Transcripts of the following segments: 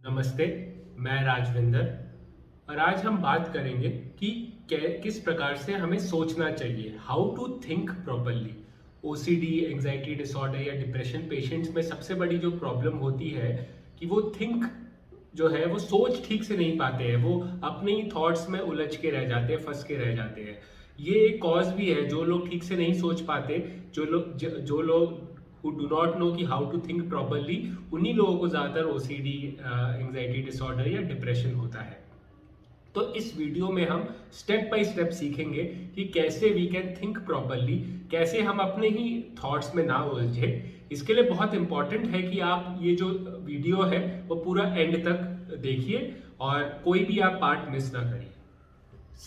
नमस्ते, मैं राजविंदर और आज हम बात करेंगे कि किस प्रकार से हमें सोचना चाहिए, how to think properly. OCD, anxiety disorder या डिप्रेशन पेशेंट्स में सबसे बड़ी जो प्रॉब्लम होती है कि वो थिंक जो है वो सोच ठीक से नहीं पाते हैं, वो अपने ही थॉट्स में उलझ के रह जाते हैं, फंस के रह जाते हैं। ये एक कॉज भी है, जो लोग ठीक से नहीं सोच पाते, जो लोग who do not know कि how to think properly, उन्हीं लोगों को ज़्यादातर ओसीडी, एंजाइटी डिसऑर्डर या डिप्रेशन होता है। तो इस वीडियो में हम स्टेप बाय स्टेप सीखेंगे कि कैसे वी कैन थिंक प्रॉपरली, कैसे हम अपने ही थॉट्स में ना उलझे। इसके लिए बहुत इंपॉर्टेंट है कि आप ये जो वीडियो है वो पूरा एंड तक देखिए और कोई भी आप पार्ट मिस ना करिए।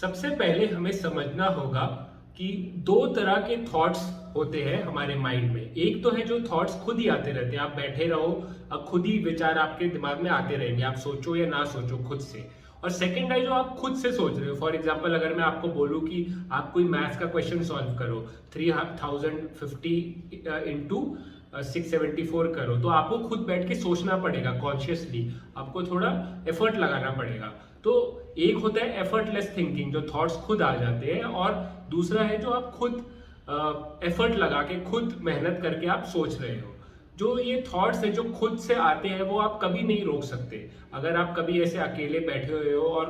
सबसे पहले हमें समझना होगा कि दो तरह के थॉट्स होते हैं हमारे माइंड में। एक तो है जो थॉट्स खुद ही आते रहते हैं, आप बैठे रहो, अब खुद ही विचार आपके दिमाग में आते रहेंगे, आप सोचो या ना सोचो खुद से। और सेकंड है जो आप खुद से सोच रहे हो। फॉर एग्जांपल, अगर मैं आपको बोलूं कि आप कोई मैथ्स का क्वेश्चन सॉल्व करो, 3050 इंटू 674 करो, तो आपको खुद बैठ के सोचना पड़ेगा कॉन्शियसली, आपको थोड़ा एफर्ट लगाना पड़ेगा। तो एक होता है एफर्टलेस थिंकिंग, जो थॉट्स खुद आ जाते हैं, और दूसरा है जो आप खुद एफर्ट लगा के, खुद मेहनत करके आप सोच रहे हो। जो ये थॉट्स है जो खुद से आते हैं वो आप कभी नहीं रोक सकते। अगर आप कभी ऐसे अकेले बैठे हुए हो और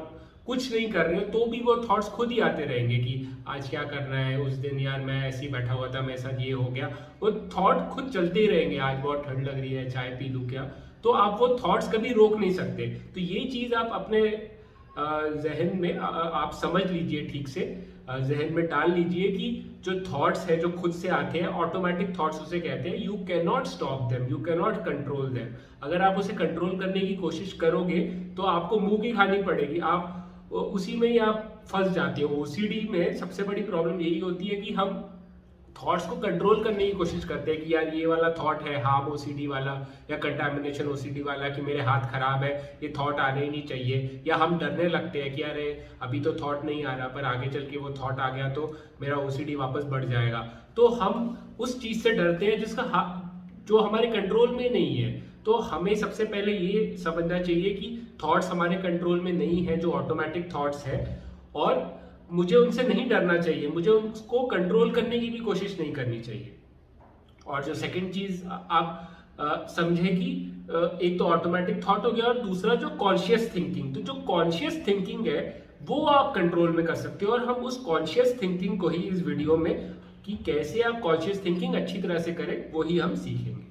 कुछ नहीं कर रहे हो तो भी वो थॉट्स खुद ही आते रहेंगे कि आज क्या करना है, उस दिन यार मैं ऐसे ही बैठा हुआ था, मेरे साथ ये हो गया। वो थॉट खुद चलते ही रहेंगे, आज बहुत ठंड लग रही है, चाय पी लूं क्या। तो आप वो थॉट्स कभी रोक नहीं सकते। तो ये चीज आप अपने जहन में आप समझ लीजिए, ठीक से जहन में डाल लीजिए कि जो थॉट्स है जो खुद से आते हैं, ऑटोमेटिक थॉट्स उसे कहते हैं। You can not stop them, you can not control them. अगर आप उसे कंट्रोल करने की कोशिश करोगे तो आपको मुंह की खानी पड़ेगी, आप उसी में ही आप फंस जाते हो। ओसीडी में सबसे बड़ी प्रॉब्लम यही होती है कि हम थॉट्स को कंट्रोल करने की कोशिश करते हैं कि यार ये वाला थॉट है हार्म ओसीडी वाला या कंटामिनेशन ओसीडी वाला, कि मेरे हाथ खराब है, ये थॉट आने ही नहीं चाहिए। या हम डरने लगते हैं कि अरे अभी तो थॉट नहीं आ रहा, पर आगे चल के वो थॉट आ गया तो मेरा ओसीडी वापस बढ़ जाएगा। तो हम उस चीज से डरते हैं जो हमारे कंट्रोल में नहीं है। तो हमें सबसे पहले ये समझना चाहिए कि थॉट्स हमारे कंट्रोल में नहीं है, जो ऑटोमेटिक थॉट्स है, और मुझे उनसे नहीं डरना चाहिए, मुझे उनको कंट्रोल करने की भी कोशिश नहीं करनी चाहिए। और जो सेकंड चीज आप समझे कि एक तो ऑटोमेटिक थॉट हो गया, और दूसरा जो कॉन्शियस थिंकिंग। तो जो कॉन्शियस थिंकिंग है वो आप कंट्रोल में कर सकते हो, और हम उस कॉन्शियस थिंकिंग को ही इस वीडियो में, कि कैसे आप कॉन्शियस थिंकिंग अच्छी तरह से करें, वो ही हम सीखेंगे।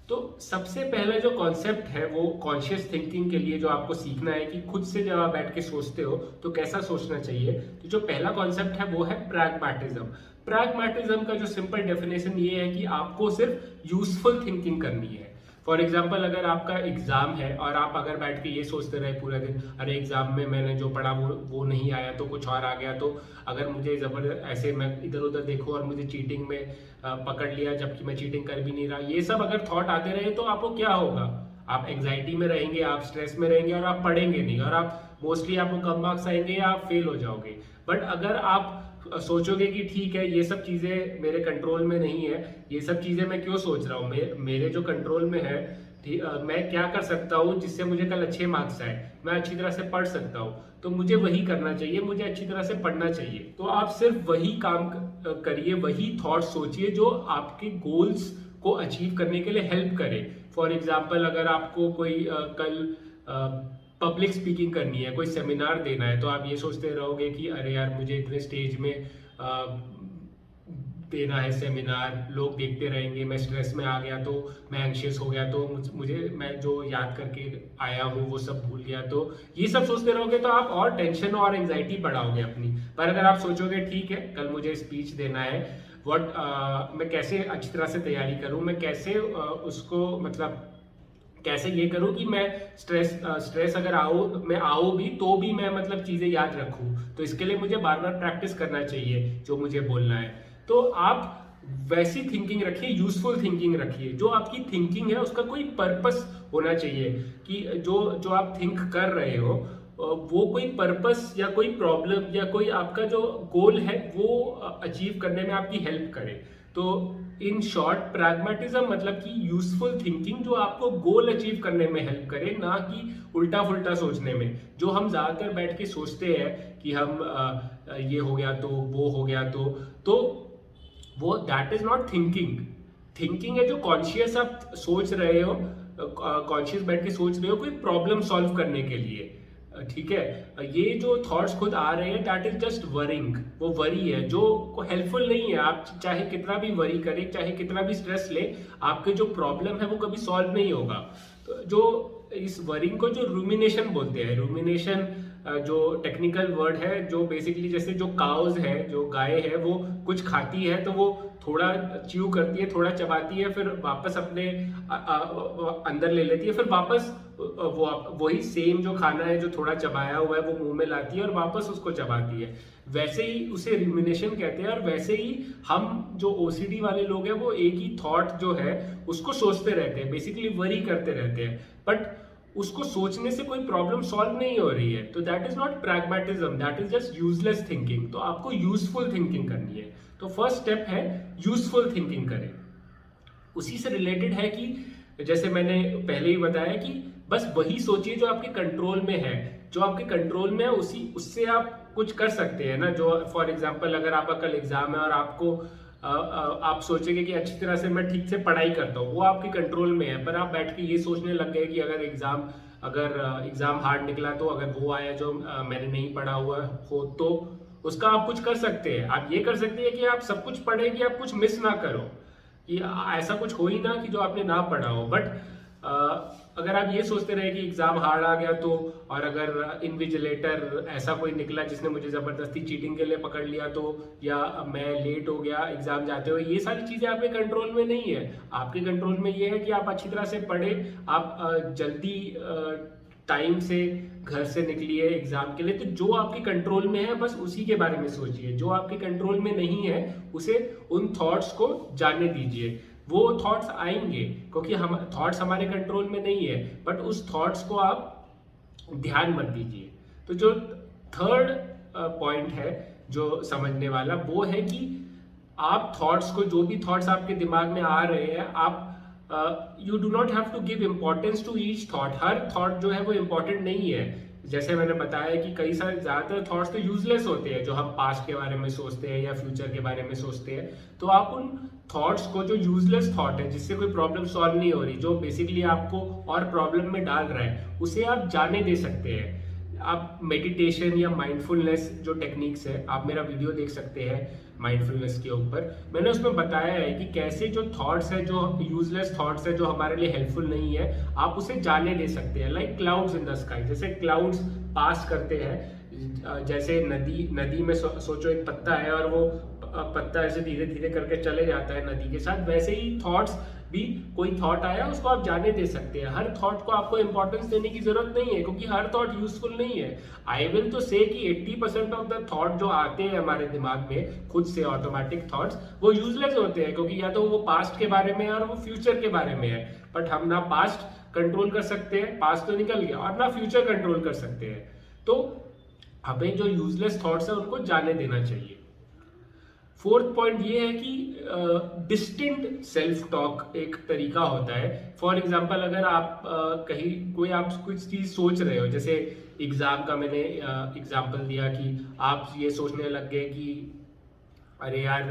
तो सबसे पहला जो कॉन्सेप्ट है वो कॉन्शियस थिंकिंग के लिए जो आपको सीखना है कि खुद से जब आप बैठ के सोचते हो तो कैसा सोचना चाहिए। तो जो पहला कॉन्सेप्ट है वो है प्रैग्मैटिज्म। प्रैग्मैटिज्म का जो सिंपल डेफिनेशन ये है कि आपको सिर्फ यूजफुल थिंकिंग करनी है। फॉर एग्जाम्पल, अगर आपका एग्जाम है और आप अगर बैठ के ये सोचते रहे पूरा दिन, अरे एग्जाम में मैंने जो पढ़ा वो नहीं आया तो कुछ और आ गया, तो अगर मुझे जबरदस्त ऐसे मैं इधर उधर देखूं और मुझे चीटिंग में पकड़ लिया जबकि मैं चीटिंग कर भी नहीं रहा, ये सब अगर थॉट आते रहे तो आपको क्या होगा? आप एंग्जाइटी में रहेंगे, आप स्ट्रेस में रहेंगे, और आप पढ़ेंगे नहीं, और आप मोस्टली आपको कम मार्क्स आएंगे या आप फेल हो जाओगे। बट अगर आप सोचोगे कि ठीक है ये सब चीजें मेरे कंट्रोल में नहीं है, ये सब चीजें मैं क्यों सोच रहा हूँ, मेरे जो कंट्रोल में है, मैं क्या कर सकता हूँ जिससे मुझे कल अच्छे मार्क्स आए, मैं अच्छी तरह से पढ़ सकता हूँ, तो मुझे वही करना चाहिए, मुझे अच्छी तरह से पढ़ना चाहिए। तो आप सिर्फ वही काम करिए, वही थॉट सोचिए जो आपके गोल्स को अचीव करने के लिए हेल्प करे। फॉर एग्जाम्पल, अगर आपको कोई कल पब्लिक स्पीकिंग करनी है, कोई सेमिनार देना है, तो आप ये सोचते रहोगे कि अरे यार मुझे इतने स्टेज में देना है सेमिनार, लोग देखते रहेंगे, मैं स्ट्रेस में आ गया तो, मैं एंशियस हो गया तो, मुझे मैं जो याद करके आया हूँ वो सब भूल गया, तो ये सब सोचते रहोगे तो आप और टेंशन और एंजाइटी बढ़ाओगे अपनी। पर अगर आप सोचोगे ठीक है कल मुझे स्पीच देना है, मैं कैसे अच्छी तरह से तैयारी करूँ, मैं कैसे उसको मतलब कैसे ये करूं कि मैं स्ट्रेस अगर मैं आऊं भी तो भी मैं मतलब चीजें याद रखूं, तो इसके लिए मुझे बार बार प्रैक्टिस करना चाहिए जो मुझे बोलना है। तो आप वैसी थिंकिंग रखिए, यूजफुल थिंकिंग रखिए, जो आपकी थिंकिंग है उसका कोई पर्पस होना चाहिए, कि जो जो आप थिंक कर रहे हो वो कोई पर्पस या कोई प्रॉब्लम या कोई आपका जो गोल है वो अचीव करने में आपकी हेल्प करे। तो इन शॉर्ट प्रैग्मेटिज्म मतलब कि यूजफुल थिंकिंग जो आपको गोल अचीव करने में हेल्प करे, ना कि उल्टा फुल्टा सोचने में। जो हम ज्यादातर बैठ के सोचते हैं कि हम ये हो गया तो वो हो गया तो वो that is not thinking. Thinking है जो कॉन्शियस आप सोच रहे हो, कॉन्शियस बैठ के सोच रहे हो कोई प्रॉब्लम सॉल्व करने के लिए, ठीक है। ये जो थॉट्स खुद आ रहे हैं दैट इज जस्ट वरिंग, वो वरी है जो हेल्पफुल नहीं है। आप चाहे कितना भी वरी करें, चाहे कितना भी स्ट्रेस ले, आपके जो प्रॉब्लम है वो कभी सॉल्व नहीं होगा। तो जो इस वरिंग को जो रूमिनेशन बोलते हैं, रूमिनेशन जो टेक्निकल वर्ड है, जो बेसिकली जैसे जो काउज है, जो गाय है, वो कुछ खाती है तो वो थोड़ा च्यू करती है, थोड़ा चबाती है, फिर वापस अपने अंदर ले लेती है, फिर वापस वो वही सेम जो खाना है जो थोड़ा चबाया हुआ है वो मुंह में लाती है और वापस उसको चबाती है। वैसे ही उसे रूमिनेशन कहते हैं। और वैसे ही हम जो ओसीडी वाले लोग हैं वो एक ही थॉट जो है उसको सोचते रहते हैं, बेसिकली वरी करते रहते हैं, बट उसको सोचने से कोई प्रॉब्लम सॉल्व नहीं हो रही है। तो that is not pragmatism, that is just useless thinking. तो आपको यूजफुल थिंकिंग करनी है। तो फर्स्ट स्टेप है यूजफुल थिंकिंग करें। उसी से रिलेटेड है कि जैसे मैंने पहले ही बताया कि बस वही सोचिए जो आपके कंट्रोल में है, जो आपके कंट्रोल में है उससे आप कुछ कर सकते हैं ना। जो फॉर एग्जांपल अगर आपका कल एग्जाम है और आपको आप सोचेंगे कि अच्छी तरह से मैं ठीक से पढ़ाई करता हूँ, वो आपके कंट्रोल में है, पर आप बैठ के ये सोचने लग गए कि अगर एग्जाम हार्ड निकला तो अगर वो आया जो मैंने नहीं पढ़ा हुआ हो तो उसका आप कुछ कर सकते हैं। आप ये कर सकते हैं कि आप सब कुछ पढ़ें कि आप कुछ मिस ना करो, कि ऐसा कुछ हो ही ना कि जो आपने ना पढ़ा हो। बट अगर आप ये सोचते रहे कि एग्जाम हार्ड आ गया तो, और अगर इन्विजिलेटर ऐसा कोई निकला जिसने मुझे जबरदस्ती चीटिंग के लिए पकड़ लिया तो, या मैं लेट हो गया एग्जाम जाते हुए, ये सारी चीजें आपके कंट्रोल में नहीं है। आपके कंट्रोल में ये है कि आप अच्छी तरह से पढ़े, आप जल्दी टाइम से घर से निकलिए एग्जाम के लिए। तो जो आपके कंट्रोल में है बस उसी के बारे में सोचिए, जो आपके कंट्रोल में नहीं है उसे उन थॉट्स को जाने दीजिए। वो थॉट्स आएंगे क्योंकि हम थॉट्स हमारे कंट्रोल में नहीं है, बट उस थॉट्स को आप ध्यान मत दीजिए। तो जो थर्ड पॉइंट है जो समझने वाला, वो है कि आप थॉट्स को, जो भी थॉट्स आपके दिमाग में आ रहे हैं, आप you do not have to give importance to each thought. हर थॉट जो है वो इम्पोर्टेंट नहीं है। जैसे मैंने बताया कि कई सारे ज्यादातर थॉट्स तो यूजलेस होते हैं, जो हम पास्ट के बारे में सोचते हैं या फ्यूचर के बारे में सोचते हैं। तो आप उन थॉट्स को, जो यूजलेस थॉट है जिससे कोई प्रॉब्लम सॉल्व नहीं हो रही, जो बेसिकली आपको और प्रॉब्लम में डाल रहा है, उसे आप जाने दे सकते हैं। आप मेडिटेशन या माइंडफुलनेस जो टेक्निक्स है, आप मेरा वीडियो देख सकते हैं माइंडफुलनेस के ऊपर। मैंने उसमें बताया है कि कैसे जो थॉट्स है, जो यूजलेस थॉट्स है, जो हमारे लिए हेल्पफुल नहीं है, आप उसे जाने दे सकते हैं। Like clouds in the sky, जैसे क्लाउड्स पास करते हैं, जैसे नदी में सोचो एक पत्ता है और वो पत्ता ऐसे धीरे धीरे करके चले जाता है नदी के साथ, वैसे ही थॉट्स भी, कोई थॉट आया उसको आप जाने दे सकते हैं। हर थॉट को आपको इंपॉर्टेंस देने की जरूरत नहीं है, क्योंकि हर थॉट यूजफुल नहीं है। आई विल तो से कि 80% ऑफ द थॉट जो आते हैं हमारे दिमाग में खुद से, ऑटोमेटिक थॉट्स, वो यूजलेस होते हैं, क्योंकि या तो वो पास्ट के बारे में है और वो फ्यूचर के बारे में है। बट हम ना पास्ट कंट्रोल कर सकते हैं, पास्ट तो निकल गया, और ना फ्यूचर कंट्रोल कर सकते हैं। तो हमें जो यूजलेस थॉट्स है उनको जाने देना चाहिए। फोर्थ पॉइंट ये है कि डिस्टिंक्ट सेल्फ टॉक एक तरीका होता है। फॉर एग्जांपल अगर आप कहीं आप कुछ चीज सोच रहे हो, जैसे एग्जाम का मैंने एग्जांपल दिया कि आप ये सोचने लग गए कि अरे यार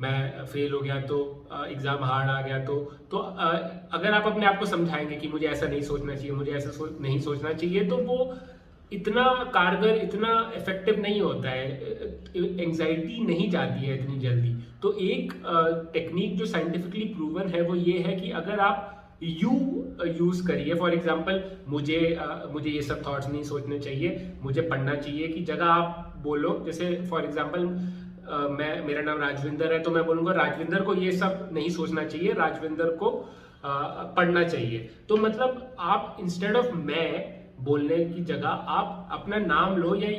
मैं फेल हो गया तो एग्जाम हार्ड आ गया तो अगर आप अपने आप को समझाएंगे कि मुझे ऐसा नहीं सोचना चाहिए, मुझे ऐसा नहीं सोचना चाहिए, तो वो इतना कारगर, इतना इफेक्टिव नहीं होता है। एंजाइटी नहीं जाती है इतनी जल्दी। तो एक टेक्निक जो साइंटिफिकली प्रूवन है वो ये है कि अगर आप यूज करिए, फॉर एग्जांपल मुझे ये सब थॉट्स नहीं सोचने चाहिए, मुझे पढ़ना चाहिए की जगह आप बोलो, जैसे फॉर एग्जांपल मेरा नाम राजविंदर है तो मैं बोलूंगा राजविंदर को ये सब नहीं सोचना चाहिए, राजविंदर को पढ़ना चाहिए। तो मतलब आप इंस्टेड ऑफ मैं बोलने की जगह आप अपना नाम लो, या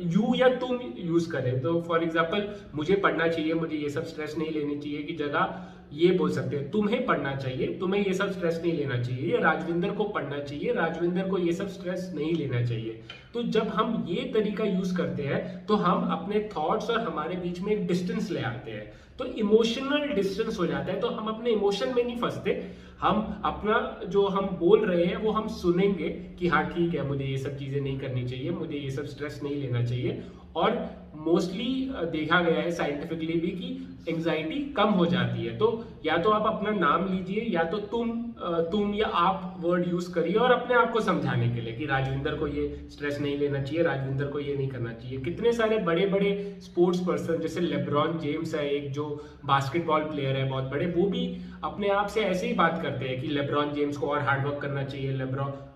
यू या तुम यूज करें। तो फॉर एग्जांपल मुझे पढ़ना चाहिए, मुझे ये सब स्ट्रेस नहीं लेनी चाहिए की जगह ये बोल सकते हैं तुम्हें पढ़ना चाहिए, तुम्हें ये सब स्ट्रेस नहीं लेना चाहिए, या राजविंदर को पढ़ना चाहिए, राजविंदर को ये सब स्ट्रेस नहीं लेना चाहिए। तो जब हम ये तरीका यूज करते हैं तो हम अपने थॉट्स और हमारे बीच में एक डिस्टेंस ले आते हैं, तो इमोशनल डिस्टेंस हो जाता है। तो हम अपने इमोशन में नहीं फंसते, हम अपना जो हम बोल रहे हैं वो हम सुनेंगे कि हाँ ठीक है, मुझे ये सब चीजें नहीं करनी चाहिए, मुझे ये सब स्ट्रेस नहीं लेना चाहिए। और मोस्टली देखा गया है साइंटिफिकली भी कि एंजाइटी कम हो जाती है। तो या तो आप अपना नाम लीजिए, या तो तुम या आप वर्ड यूज करिए और अपने आप को समझाने के लिए कि राजविंदर को ये स्ट्रेस नहीं लेना चाहिए, राजविंदर को ये नहीं करना चाहिए। कितने सारे बड़े बड़े स्पोर्ट्स पर्सन, जैसे लेब्रॉन जेम्स है एक, जो बास्केटबॉल प्लेयर है बहुत बड़े, वो भी अपने आप से ऐसे ही बात करते हैं कि लेब्रॉन जेम्स को और हार्डवर्क करना चाहिए,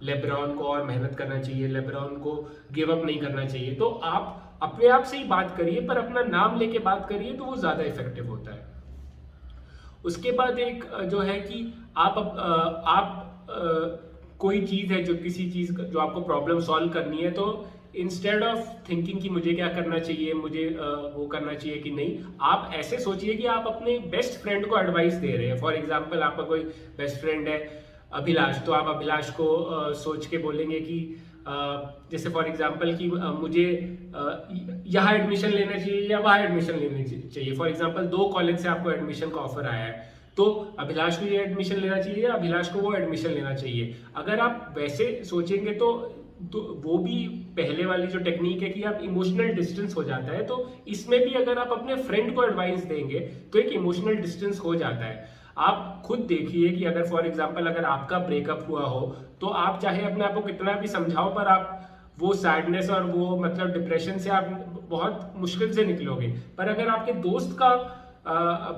लेब्रॉन को और मेहनत करना चाहिए, लेब्रॉन को गिव अप नहीं करना चाहिए। तो आप अपने आप से ही बात करिए, पर अपना नाम लेके बात करिए, तो वो ज्यादा इफेक्टिव होता है। उसके बाद एक जो है कि आप कोई चीज है, जो किसी चीज जो आपको प्रॉब्लम सॉल्व करनी है, तो इंस्टेड ऑफ थिंकिंग कि मुझे क्या करना चाहिए, मुझे वो करना चाहिए कि नहीं, आप ऐसे सोचिए कि आप अपने बेस्ट फ्रेंड को एडवाइस दे रहे हैं। फॉर एग्जाम्पल, आपका कोई बेस्ट फ्रेंड है अभिलाष, तो आप अभिलाष को सोच के बोलेंगे कि जैसे फॉर एग्जाम्पल कि मुझे यहाँ एडमिशन लेना चाहिए या वहाँ एडमिशन लेना चाहिए। फॉर एग्जाम्पल 2 कॉलेज से आपको एडमिशन का ऑफर आया है, तो अभिलाष को ये एडमिशन लेना चाहिए या अभिलाष को वो एडमिशन लेना चाहिए। अगर आप वैसे सोचेंगे तो वो भी पहले वाली जो टेक्निक है कि आप इमोशनल डिस्टेंस हो जाता है, तो इसमें भी अगर आप अपने फ्रेंड को एडवाइस देंगे तो एक इमोशनल डिस्टेंस हो जाता है। आप खुद देखिए कि अगर फॉर एग्जांपल अगर आपका ब्रेकअप हुआ हो, तो आप चाहे अपने आप को कितना भी समझाओ, पर आप वो सैडनेस और वो मतलब डिप्रेशन से आप बहुत मुश्किल से निकलोगे। पर अगर आपके दोस्त का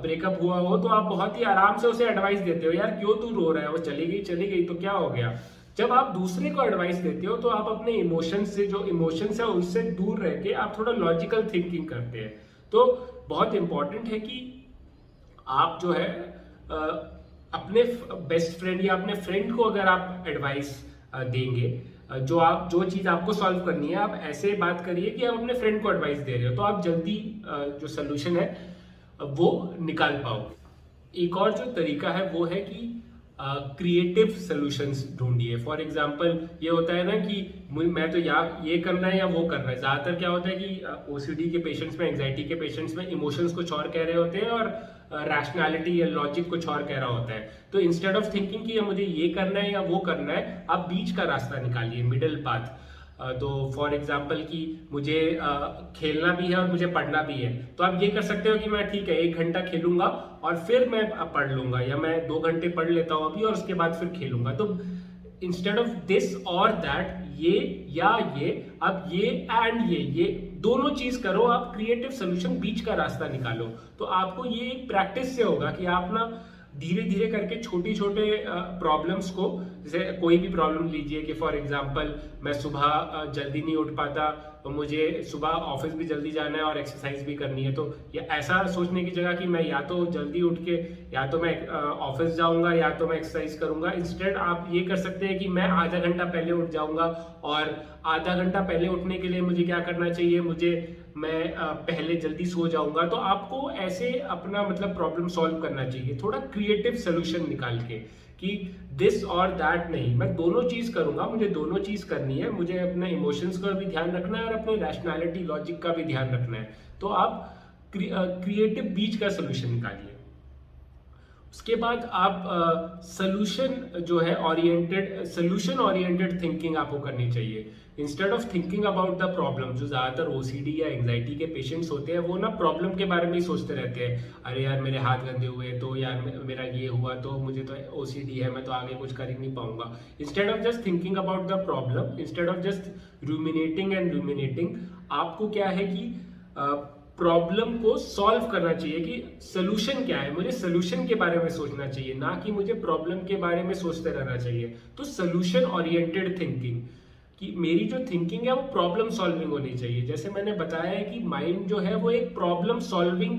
ब्रेकअप हुआ हो, तो आप बहुत ही आराम से उसे एडवाइस देते हो, यार क्यों तू रो रहा है, वो चली गई तो क्या हो गया। जब आप दूसरे को एडवाइस देते हो तो आप अपने इमोशंस से, जो इमोशंस है उससे दूर रह के आप थोड़ा लॉजिकल थिंकिंग करते हैं। तो बहुत इंपॉर्टेंट है कि आप जो है अपने बेस्ट फ्रेंड या अपने फ्रेंड को अगर आप एडवाइस देंगे, जो चीज आपको सॉल्व करनी है, आप ऐसे बात करिए कि आप अपने फ्रेंड को एडवाइस दे रहे हो, तो आप जल्दी जो सोल्यूशन है वो निकाल पाओगे। एक और जो तरीका है वो है कि क्रिएटिव सॉल्यूशंस ढूंढिए। फॉर एग्जांपल ये होता है ना कि मैं तो ये करना है या वो करना है। ज्यादातर क्या होता है कि ओसीडी के पेशेंट्स में, एंजाइटी के पेशेंट्स में इमोशंस कुछ और कह रहे होते हैं और रैशनैलिटी या लॉजिक कुछ और कह रहा होता है। तो इंस्टेड ऑफ थिंकिंग कि मुझे ये करना है या वो करना है, आप बीच का रास्ता निकालिए, मिडिल पाथ। तो फॉर एग्जाम्पल कि मुझे खेलना भी है और मुझे पढ़ना भी है, तो आप ये कर सकते हो कि मैं ठीक है 1 घंटा खेलूंगा और फिर मैं पढ़ लूंगा, या मैं 2 घंटे पढ़ लेता हूँ अभी और उसके बाद फिर खेलूंगा। तो इंस्टेड ऑफ दिस और दैट, ये या ये, अब ये एंड ये दोनों चीज करो, आप क्रिएटिव सोल्यूशन, बीच का रास्ता निकालो। तो आपको ये एक प्रैक्टिस से होगा कि आप ना धीरे धीरे करके छोटे छोटे प्रॉब्लम्स को, जैसे कोई भी प्रॉब्लम लीजिए कि फॉर एग्जांपल मैं सुबह जल्दी नहीं उठ पाता, तो मुझे सुबह ऑफिस भी जल्दी जाना है और एक्सरसाइज भी करनी है, तो ये ऐसा सोचने की जगह कि मैं या तो जल्दी उठ के या तो मैं ऑफिस जाऊंगा या तो मैं एक्सरसाइज करूंगा, इंस्टेड आप ये कर सकते हैं कि मैं आधा घंटा पहले उठ जाऊंगा, और आधा घंटा पहले उठने के लिए मुझे क्या करना चाहिए, मैं पहले जल्दी सो जाऊंगा। तो आपको ऐसे अपना मतलब प्रॉब्लम सॉल्व करना चाहिए, थोड़ा क्रिएटिव सोल्यूशन निकाल के, कि दिस और दैट नहीं, मैं दोनों चीज करूंगा, मुझे दोनों चीज करनी है, मुझे अपने इमोशंस का भी ध्यान रखना है और अपने रैशनैलिटी लॉजिक का भी ध्यान रखना है। तो आप क्रिएटिव बीच का सोल्यूशन निकालिए। उसके बाद आप सोल्यूशन ओरिएंटेड थिंकिंग आपको करनी चाहिए, instead of thinking about the problem. जो ज्यादातर ओसीडी या एंजाइटी के पेशेंट्स होते हैं, वो ना प्रॉब्लम के बारे में ही सोचते रहते हैं, अरे यार मेरे हाथ गंदे हुए, तो यार मेरा ये हुआ, तो मुझे तो ओसीडी है, मैं तो आगे कुछ कर ही नहीं पाऊंगा। Instead of just thinking about the problem, instead of just ruminating, आपको क्या है कि प्रॉब्लम को सॉल्व करना चाहिए कि सोल्यूशन क्या है, मुझे सोल्यूशन के बारे में सोचना चाहिए, ना कि मुझे प्रॉब्लम के बारे में सोचते रहना चाहिए। तो सोल्यूशन ओरिएंटेड थिंकिंग, कि मेरी जो थिंकिंग है वो प्रॉब्लम सॉल्विंग होनी चाहिए। जैसे मैंने बताया है कि माइंड जो है वो एक प्रॉब्लम सॉल्विंग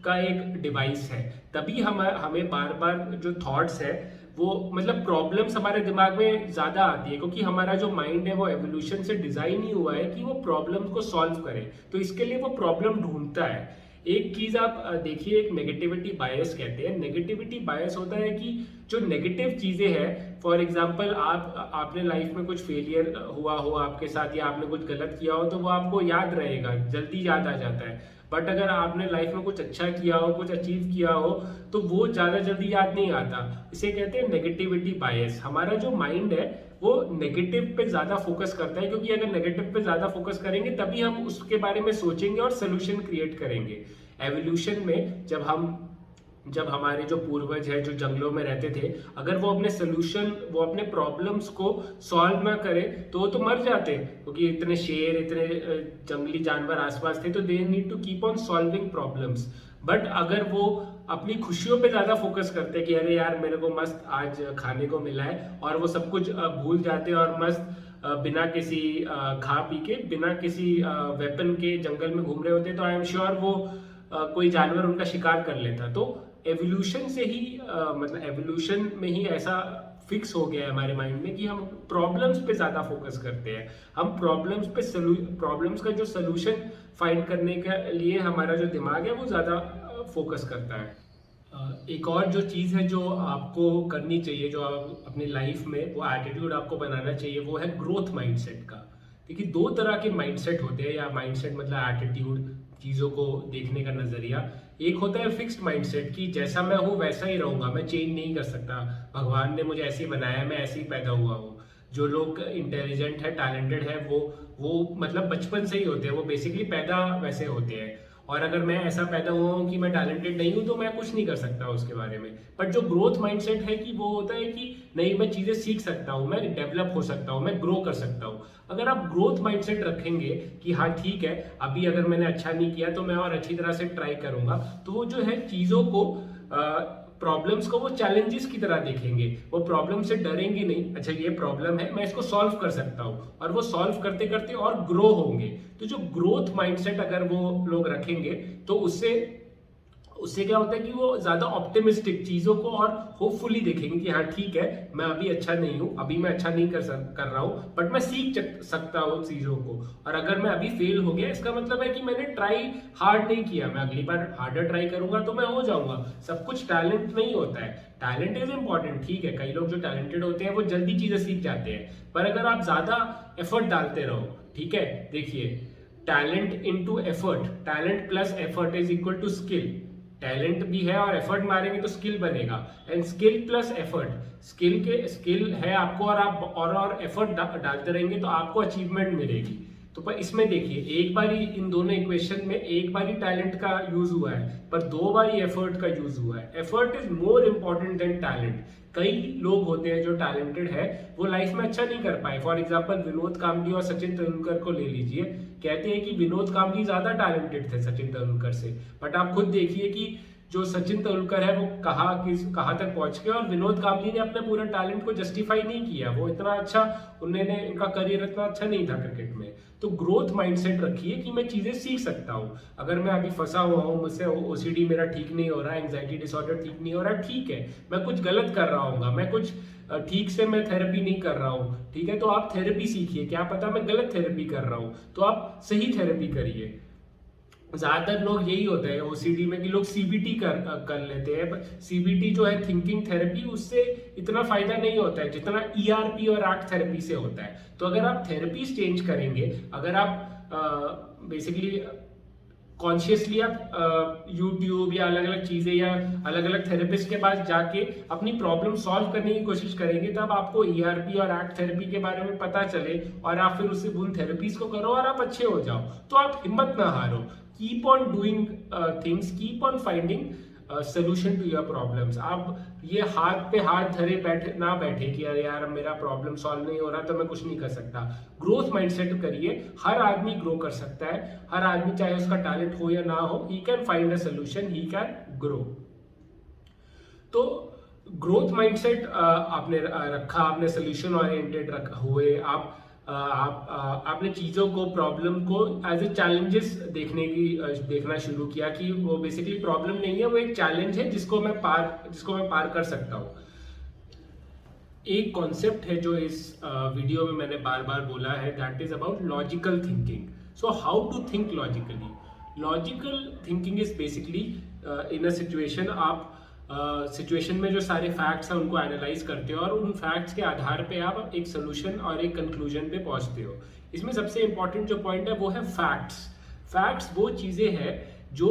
का एक डिवाइस है, तभी हमें बार बार जो थॉट्स है वो मतलब प्रॉब्लम्स हमारे दिमाग में ज्यादा आती है, क्योंकि हमारा जो माइंड है वो एवोल्यूशन से डिजाइन ही हुआ है कि वो प्रॉब्लम को सॉल्व करे, तो इसके लिए वो प्रॉब्लम ढूंढता है। एक चीज आप देखिए, एक नेगेटिविटी बायस कहते हैं। नेगेटिविटी बायस होता है कि जो नेगेटिव चीजें हैं, फॉर एग्जांपल आपने लाइफ में कुछ फेलियर हुआ हो आपके साथ, या आपने कुछ गलत किया हो, तो वो आपको याद रहेगा, जल्दी याद आ जाता है। बट अगर आपने लाइफ में कुछ अच्छा किया हो, कुछ अचीव किया हो, तो वो ज्यादा जल्दी याद नहीं आता। इसे कहते हैं नेगेटिविटी बायस। हमारा जो माइंड है वो नेगेटिव पे ज्यादा फोकस करता है, क्योंकि अगर नेगेटिव पे ज्यादा फोकस करेंगे तभी हम उसके बारे में सोचेंगे और सोल्यूशन क्रिएट करेंगे। एवोल्यूशन में जब हमारे जो पूर्वज है जो जंगलों में रहते थे, अगर वो अपने प्रॉब्लम्स को सॉल्व ना करे तो वो तो मर जाते, क्योंकि इतने शेर, इतने जंगली जानवर आसपास थे, तो they need to keep on solving problems. But अगर वो अपनी खुशियों पे ज्यादा फोकस करते कि अरे यार मेरे को मस्त आज खाने को मिला है, और वो सब कुछ भूल जाते और मस्त बिना किसी खा पी के, बिना किसी वेपन के जंगल में घूम रहे होते, तो आई एम श्योर वो कोई जानवर उनका शिकार कर लेता। तो एवोल्यूशन से ही मतलब एवोल्यूशन में ही ऐसा फिक्स हो गया है हमारे माइंड में कि हम प्रॉब्लम्स पे ज्यादा फोकस करते हैं। हम प्रॉब्लम्स का जो सोल्यूशन फाइंड करने के लिए हमारा जो दिमाग है वो ज्यादा फोकस करता है। एक और जो चीज़ है जो आपको करनी चाहिए, जो आप अपनी लाइफ में वो एटीट्यूड आपको बनाना चाहिए, वो है ग्रोथ माइंडसेट का। देखिए, दो तरह के माइंडसेट होते हैं, या माइंडसेट मतलब एटीट्यूड, चीज़ों को देखने का नज़रिया। एक होता है फिक्स्ड माइंडसेट कि जैसा मैं हूँ वैसा ही रहूँगा, मैं चेंज नहीं कर सकता, भगवान ने मुझे ऐसे ही बनाया, मैं ऐसे ही पैदा हुआ हूँ। जो लोग इंटेलिजेंट है, टैलेंटेड है, वो मतलब बचपन से ही होते हैं, वो बेसिकली पैदा वैसे होते हैं। और अगर मैं ऐसा पैदा हुआ हूँ कि मैं टैलेंटेड नहीं हूँ, तो मैं कुछ नहीं कर सकता उसके बारे में। बट जो ग्रोथ माइंडसेट है कि वो होता है कि नहीं, मैं चीजें सीख सकता हूँ, मैं डेवलप हो सकता हूँ, मैं ग्रो कर सकता हूँ। अगर आप ग्रोथ माइंडसेट रखेंगे कि हाँ ठीक है, अभी अगर मैंने अच्छा नहीं किया तो मैं और अच्छी तरह से ट्राई करूंगा, तो वो जो है चीजों को, प्रॉब्लम्स को वो चैलेंजेस की तरह देखेंगे। वो प्रॉब्लम से डरेंगे नहीं, अच्छा ये प्रॉब्लम है, मैं इसको सॉल्व कर सकता हूँ, और वो सॉल्व करते करते और ग्रो होंगे। तो जो ग्रोथ माइंडसेट अगर वो लोग रखेंगे, तो उससे क्या होता है कि वो ज्यादा ऑप्टिमिस्टिक चीजों को और होपफुली देखेंगे कि हाँ ठीक है, मैं अभी अच्छा नहीं हूँ, अभी मैं अच्छा नहीं कर रहा हूँ, बट मैं सीख सकता हूँ चीजों को। और अगर मैं अभी फेल हो गया, इसका मतलब है कि मैंने ट्राई हार्ड नहीं किया, मैं अगली बार हार्डर ट्राई करूंगा तो मैं हो जाऊंगा। सब कुछ टैलेंट नहीं होता है, टैलेंट इज इंपॉर्टेंट, ठीक है, कई लोग जो टैलेंटेड होते हैं वो जल्दी चीजें सीख जाते हैं, पर अगर आप ज्यादा एफर्ट डालते रहो, ठीक है, देखिए, talent into effort, talent plus effort is equal to skill. Talent भी है और एफर्ट मारेंगे तो स्किल बनेगा, and skill plus effort, skill है आपको, और आप और एफर्ट डालते रहेंगे तो आपको अचीवमेंट मिलेगी। तो पर इसमें देखिए, एक बार ही इन दोनों इक्वेशन में एक बार ही टैलेंट का यूज हुआ है, पर दो बार ही एफर्ट का यूज हुआ है। Effort is more important than talent. कई लोग होते हैं जो टैलेंटेड है, वो लाइफ में अच्छा नहीं कर पाए। फॉर एग्जाम्पल विनोद कांबली और सचिन तेंदुलकर को ले लीजिए। कहते हैं कि विनोद कांबली ज्यादा टैलेंटेड थे सचिन तेंदुलकर से, बट आप खुद देखिए कि जो सचिन तेंदुलकर है वो कहाँ तक पहुंच गए, और विनोद कांबली ने अपने पूरे टैलेंट को जस्टिफाई नहीं किया। वो इतना अच्छा, उन्होंने, इनका करियर इतना अच्छा नहीं था क्रिकेट में। तो ग्रोथ माइंडसेट रखिए कि मैं चीजें सीख सकता हूँ। अगर मैं अभी फंसा हुआ हूँ, मुझसे ओसीडी मेरा ठीक नहीं हो रहा, एंग्जाइटी डिसऑर्डर ठीक नहीं हो रहा, ठीक है, मैं कुछ गलत कर रहा हूँ, मैं कुछ ठीक से मैं थेरेपी नहीं कर रहा हूँ, ठीक है, तो आप थेरेपी सीखिए। क्या पता मैं गलत थेरेपी कर रहा हूँ, तो आप सही थेरेपी करिए। ज्यादातर लोग यही होता है ओसीडी में कि लोग सीबीटी कर लेते हैं, पर सीबीटी जो है थिंकिंग थेरेपी, उससे इतना फायदा नहीं होता है जितना ईआरपी और आर्ट थेरेपी से होता है। तो अगर आप थेरेपीज चेंज करेंगे, अगर आप बेसिकली कॉन्शियसली आप यूट्यूब या अलग अलग चीजें या अलग अलग थेरेपिस्ट के पास जाके अपनी प्रॉब्लम सॉल्व करने की कोशिश करेंगे, तब आपको ईआरपी और आर्ट थेरेपी के बारे में पता चले, और आप फिर उससे उन थेरेपीज को करो और आप अच्छे हो जाओ। तो आप हिम्मत ना हारो, keep on doing things, keep on finding solution to your problems. आप ये हाथ पे हाथ धरे बैठे कि अरे यार मेरा प्रॉब्लम सॉल्व नहीं हो रहा तो मैं कुछ नहीं कर सकता। ग्रोथ माइंडसेट करिए, हर आदमी ग्रो कर सकता है, हर आदमी चाहे उसका टैलेंट हो या ना हो, he can find a solution, he can grow. तो ग्रोथ माइंडसेट आपने रखा, आपने सोल्यूशन ओरिएंटेड हुए, आपने चीजों को, प्रॉब्लम को एज ए चैलेंजेस देखना शुरू किया कि वो बेसिकली प्रॉब्लम नहीं है, वो एक चैलेंज है जिसको मैं पार कर सकता हूँ। एक कॉन्सेप्ट है जो इस वीडियो में मैंने बार बार बोला है, that is about logical thinking. So how to think logically. Logical thinking is basically in a situation, आप सिचुएशन में जो सारे फैक्ट्स हैं उनको एनालाइज करते हो और उन फैक्ट्स के आधार पे आप एक सोल्यूशन और एक कंक्लूजन पे पहुंचते हो। इसमें सबसे इंपॉर्टेंट जो पॉइंट है वो है फैक्ट्स। फैक्ट्स वो चीज़ें हैं जो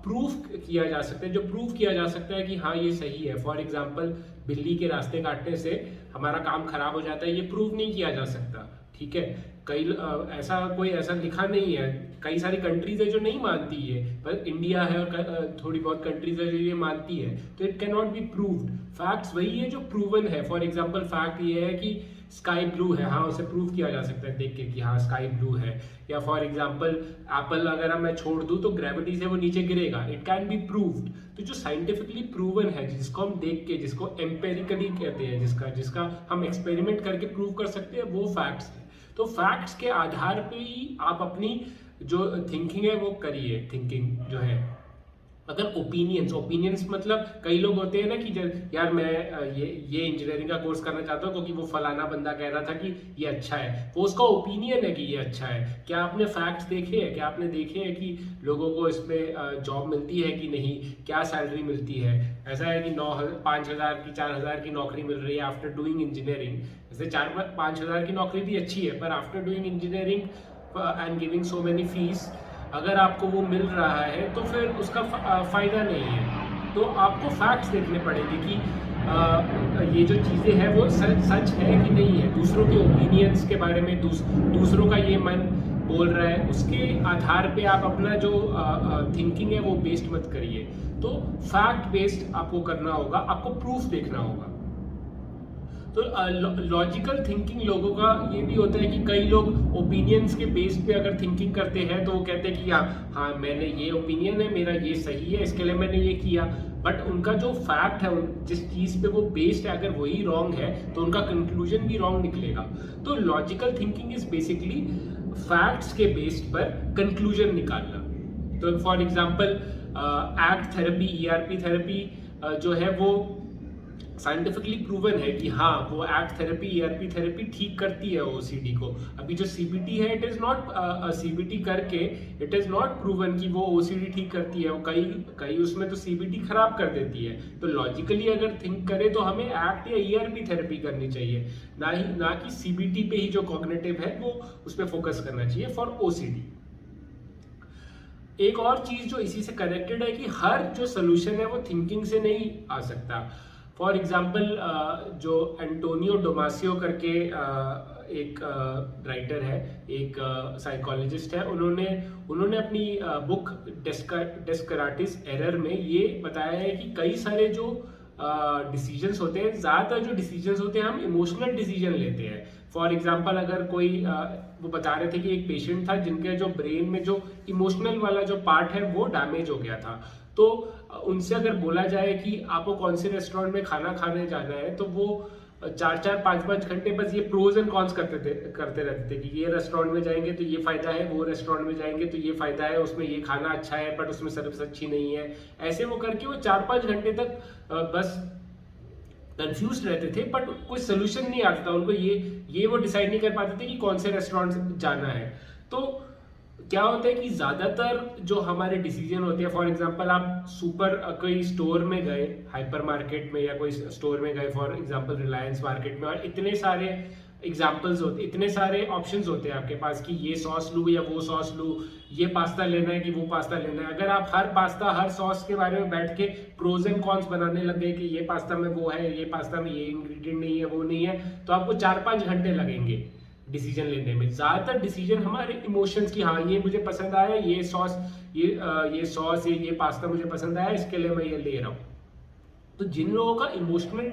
प्रूफ किया जा सकता है, जो प्रूव किया जा सकता है कि हाँ ये सही है। फॉर एग्जाम्पल, बिल्ली के रास्ते काटने से हमारा काम खराब हो जाता है, ये प्रूव नहीं किया जा सकता, ठीक है। कोई ऐसा लिखा नहीं है। कई सारी कंट्रीज है जो नहीं मानती है, पर इंडिया है और थोड़ी बहुत कंट्रीज है जो ये मानती है, तो it can not be proved. Facts वही है जो प्रूवन है। फॉर एग्जाम्पल, फैक्ट ये है कि स्काई ब्लू है, हाँ उसे प्रूव किया जा सकता है देख के कि हाँ स्काई ब्लू है। या फॉर एग्जाम्पल, एप्पल अगर मैं छोड़ दूं तो ग्रेविटी से वो नीचे गिरेगा, इट कैन बी प्रूव्ड। तो जो साइंटिफिकली प्रूवन है, जिसको हम देख के, जिसको एम्पेरिकली कहते हैं, जिसका हम एक्सपेरिमेंट करके प्रूव कर सकते हैं, वो फैक्ट्स है। तो फैक्ट्स के आधार पे ही आप अपनी जो थिंकिंग है वो करिए। थिंकिंग जो है, अगर ओपिनियंस मतलब कई लोग होते हैं ना कि यार मैं ये इंजीनियरिंग का कोर्स करना चाहता हूँ क्योंकि वो फलाना बंदा कह रहा था कि ये अच्छा है, वो उसका ओपिनियन है कि ये अच्छा है। क्या आपने फैक्ट्स देखे हैं? क्या आपने देखे हैं कि लोगों को इसमें जॉब मिलती है कि नहीं, क्या सैलरी मिलती है? ऐसा है कि 5,000 की 4,000 की नौकरी मिल रही है आफ्टर डूइंग इंजीनियरिंग। जैसे 4-5 हज़ार की नौकरी भी अच्छी है, पर after doing engineering and giving so many fees, अगर आपको वो मिल रहा है तो फिर उसका फ़ायदा नहीं है। तो आपको फैक्ट्स देखने पड़ेंगे कि ये जो चीज़ें हैं वो सच है कि नहीं है। दूसरों के ओपिनियंस के बारे में, दूसरों का ये मन बोल रहा है, उसके आधार पे आप अपना जो थिंकिंग है वो बेस्ड मत करिए। तो फैक्ट बेस्ड आपको करना होगा, आपको प्रूफ देखना होगा। तो लॉजिकल थिंकिंग लोगों का ये भी होता है कि कई लोग ओपिनियंस के बेस पे अगर थिंकिंग करते हैं तो वो कहते हैं कि हाँ मैंने ये ओपिनियन है, मेरा ये सही है, इसके लिए मैंने ये किया। बट उनका जो फैक्ट है, जिस चीज़ पे वो बेस्ड है, अगर वही रॉन्ग है तो उनका कंक्लूजन भी रॉन्ग निकलेगा। तो logical thinking is basically facts के बेस्ड पर कंक्लूजन निकालना। तो for example, act therapy, ERP therapy जो है वो साइंटिफिकली प्रूवन है कि हाँ वो एक्ट थेरेपी, ERP थेरेपी ठीक करती है OCD को। अभी जो CBT है, इट इज़ नॉट CBT करके इट इज़ नॉट प्रूवन कि वो OCD ठीक करती है। वो कई उसमें तो CBT खराब कर देती है। तो लॉजिकली अगर थिंक करें तो हमें एक्ट या ERP थेरेपी करनी चाहिए, ना कि CBT पे ही जो कॉग्निटिव है वो उस पर फोकस करना चाहिए फॉर OCD। एक और चीज़ जो इसी से कनेक्टेड है कि हर जो सोल्यूशन है वो थिंकिंग से नहीं आ सकता। फॉर एग्जाम्पल, जो एंटोनियो डोमासियो करके एक राइटर है, एक साइकोलॉजिस्ट है, उन्होंने अपनी बुक डेस्कराटिस एरर में ये बताया है कि कई सारे जो डिसीजंस होते हैं, ज़्यादातर जो डिसीजंस होते हैं हम इमोशनल डिसीजन लेते हैं। फॉर एग्जाम्पल, अगर कोई वो बता रहे थे कि एक पेशेंट था जिनके जो ब्रेन में जो इमोशनल वाला जो पार्ट है वो डैमेज हो गया था। तो उनसे अगर बोला जाए कि आपको कौन से रेस्टोरेंट में खाना खाने जाना है, तो वो 4-4, 5-5 घंटे बस ये प्रोज एंड कॉन्स करते रहते थे कि ये रेस्टोरेंट में जाएंगे तो ये फायदा है, वो रेस्टोरेंट में जाएंगे तो ये फायदा है, उसमें ये खाना अच्छा है बट उसमें सर्विस अच्छी नहीं है। ऐसे वो करके वो 4-5 घंटे तक बस कंफ्यूज रहते थे, बट कोई सोल्यूशन नहीं आता था उनको। ये वो डिसाइड नहीं कर पाते थे कि कौन से रेस्टोरेंट जाना है। तो क्या होता है कि ज़्यादातर जो हमारे डिसीजन होते हैं, फॉर एग्जांपल आप कोई स्टोर में गए, हाइपर मार्केट में या कोई स्टोर में गए, फॉर एग्जांपल रिलायंस मार्केट में, और इतने सारे एग्जांपल्स होते, इतने सारे ऑप्शंस होते हैं आपके पास कि ये सॉस लूँ या वो सॉस लूँ, ये पास्ता लेना है कि वो पास्ता लेना है। अगर आप हर पास्ता, हर सॉस के बारे में बैठ के प्रोज एंड कॉन्स बनाने लग गए कि ये पास्ता में वो है, ये पास्ता में ये इंग्रेडिएंट नहीं है, वो नहीं है, तो आपको 4-5 घंटे लगेंगे डिसीजन लेने में। ज़्यादातर डिसीजन हमारे इमोशंस की, हाँ ये मुझे पसंद आया, ये सॉस ये पास्ता मुझे पसंद आया, इसके लिए मैं ये ले रहा हूँ। तो जिन लोगों का इमोशनल